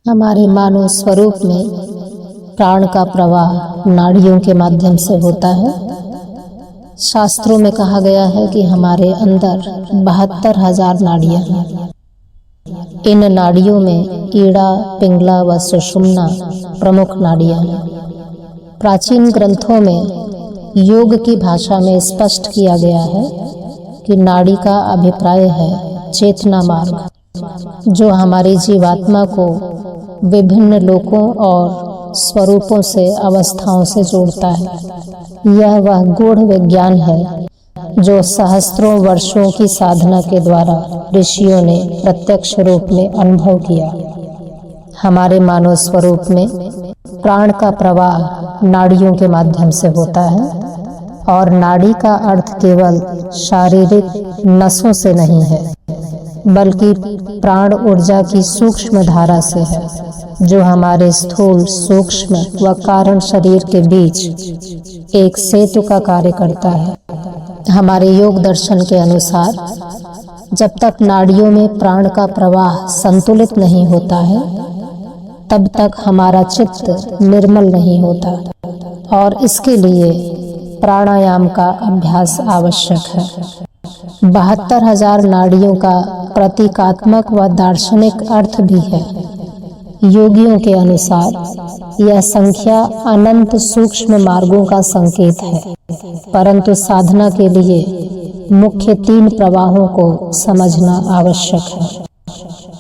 हमारे मानव स्वरूप में प्राण का प्रवाह नाड़ियों के माध्यम से होता है। शास्त्रों में कहा गया है कि हमारे अंदर 72,000 नाड़ियां हैं। इन नाड़ियों में ईड़ा, पिंगला व सुषुम्ना प्रमुख नाड़ियां हैं। प्राचीन ग्रंथों में योग की भाषा में स्पष्ट किया गया है कि नाड़ी का अभिप्राय है चेतना मार्ग, जो हमारी जीवात्मा को विभिन्न लोकों और स्वरूपों से, अवस्थाओं से जोड़ता है। यह वह गूढ़ विज्ञान है जो सहस्त्रों वर्षों की साधना के द्वारा ऋषियों ने प्रत्यक्ष रूप में अनुभव किया। हमारे मानव स्वरूप में प्राण का प्रवाह नाड़ियों के माध्यम से होता है और नाड़ी का अर्थ केवल शारीरिक नसों से नहीं है, बल्कि प्राण ऊर्जा की सूक्ष्म धारा से है, जो हमारे स्थूल, सूक्ष्म व कारण शरीर के बीच एक सेतु का कार्य करता है। हमारे योग दर्शन के अनुसार जब तक नाड़ियों में प्राण का प्रवाह संतुलित नहीं होता है, तब तक हमारा चित्त निर्मल नहीं होता और इसके लिए प्राणायाम का अभ्यास आवश्यक है। 72,000 नाड़ियों का प्रतीकात्मक व दार्शनिक अर्थ भी है। योगियों के अनुसार यह संख्या अनंत सूक्ष्म मार्गों का संकेत है, परंतु साधना के लिए मुख्य 3 प्रवाहों को समझना आवश्यक है।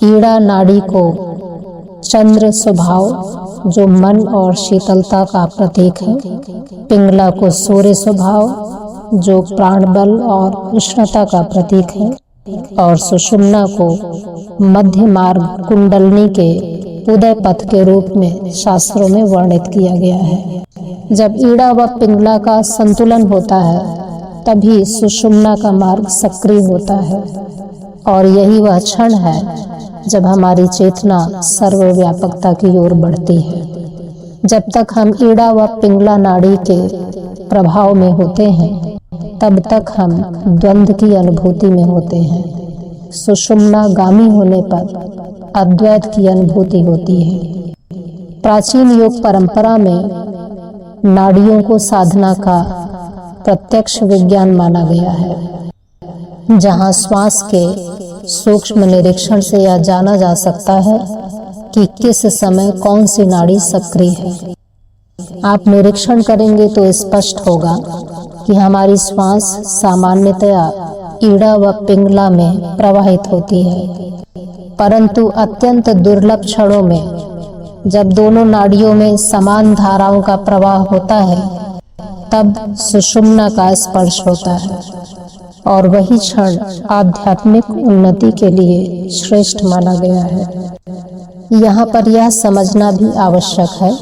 ईड़ा नाड़ी को चंद्र स्वभाव, जो मन और शीतलता का प्रतीक है। पिंगला को सूर्य स्वभाव, जो प्राण बल और उष्णता का प्रतीक है। और सुषुम्ना को मध्य मार्ग, कुंडलनी के उदय पथ के रूप में शास्त्रों में वर्णित किया गया है। जब ईड़ा व पिंगला का संतुलन होता है, तभी सुषुम्ना का मार्ग सक्रिय होता है और यही वह क्षण है जब हमारी चेतना सर्वव्यापकता की ओर बढ़ती है। जब तक हम ईड़ा व पिंगला नाड़ी के प्रभाव में होते हैं, तब तक हम द्वंद्व की अनुभूति में होते हैं। सुषुम्ना गामी होने पर अद्वैत की अनुभूति होती है। प्राचीन योग परंपरा में नाड़ियों को साधना का प्रत्यक्ष विज्ञान माना गया है, जहां श्वास के सूक्ष्म निरीक्षण से यह जाना जा सकता है कि किस समय कौन सी नाड़ी सक्रिय है। आप निरीक्षण करेंगे तो स्पष्ट होगा कि हमारी श्वास सामान्यतया ईड़ा व पिंगला में प्रवाहित होती है, परंतु अत्यंत दुर्लभ क्षणों में जब दोनों नाड़ियों में समान धाराओं का प्रवाह होता है, तब सुषुम्ना का स्पर्श होता है और वही क्षण आध्यात्मिक उन्नति के लिए श्रेष्ठ माना गया है। यहाँ पर यह समझना भी आवश्यक है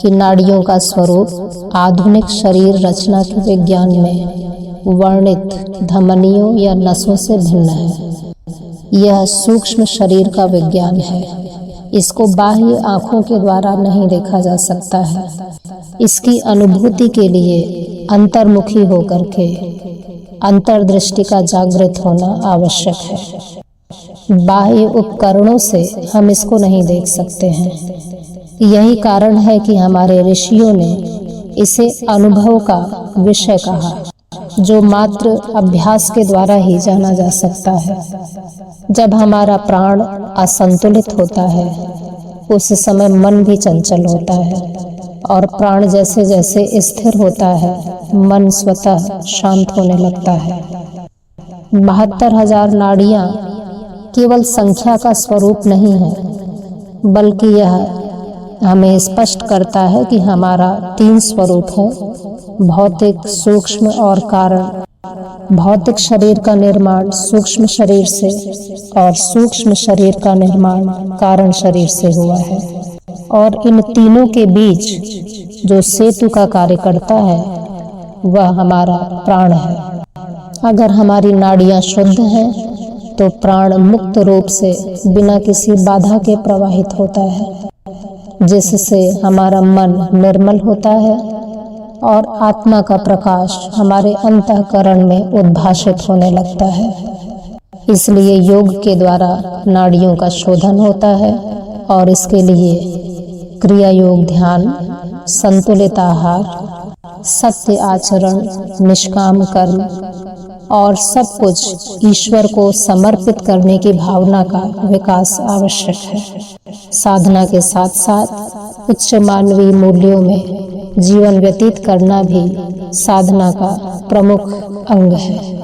कि नाड़ियों का स्वरूप आधुनिक शरीर रचना के विज्ञान में वर्णित धमनियों या नसों से भिन्न है। यह सूक्ष्म शरीर का विज्ञान है। इसको बाह्य आंखों के द्वारा नहीं देखा जा सकता है। इसकी अनुभूति के लिए अंतर्मुखी होकर के अंतर्दृष्टि का जागृत होना आवश्यक है। बाह्य उपकरणों से हम इसको नहीं देख सकते हैं। यही कारण है कि हमारे ऋषियों ने इसे अनुभव का विषय कहा, जो मात्र अभ्यास के द्वारा ही जाना जा सकता है। जब हमारा प्राण असंतुलित होता है, उस समय मन भी चंचल होता है और प्राण जैसे जैसे स्थिर होता है, मन स्वतः शांत होने लगता है। 72,000 नाड़ियां केवल संख्या का स्वरूप नहीं है, बल्कि यह हमें स्पष्ट करता है कि हमारा 3 स्वरूप है: भौतिक, सूक्ष्म और कारण। भौतिक शरीर का निर्माण सूक्ष्म शरीर से और सूक्ष्म शरीर का निर्माण कारण शरीर से हुआ है, और इन तीनों के बीच जो सेतु का कार्य करता है, वह हमारा प्राण है। अगर हमारी नाड़ियां शुद्ध हैं, तो प्राण मुक्त रूप से बिना किसी बाधा के प्रवाहित होता है, जिससे हमारा मन निर्मल होता है और आत्मा का प्रकाश हमारे अंतःकरण में उद्भाषित होने लगता है। इसलिए योग के द्वारा नाड़ियों का शोधन होता है और इसके लिए क्रिया योग, ध्यान, संतुलित आहार, सत्य आचरण, निष्काम कर्म और सब कुछ ईश्वर को समर्पित करने की भावना का विकास आवश्यक है। साधना के साथ साथ उच्च मानवीय मूल्यों में जीवन व्यतीत करना भी साधना का प्रमुख अंग है।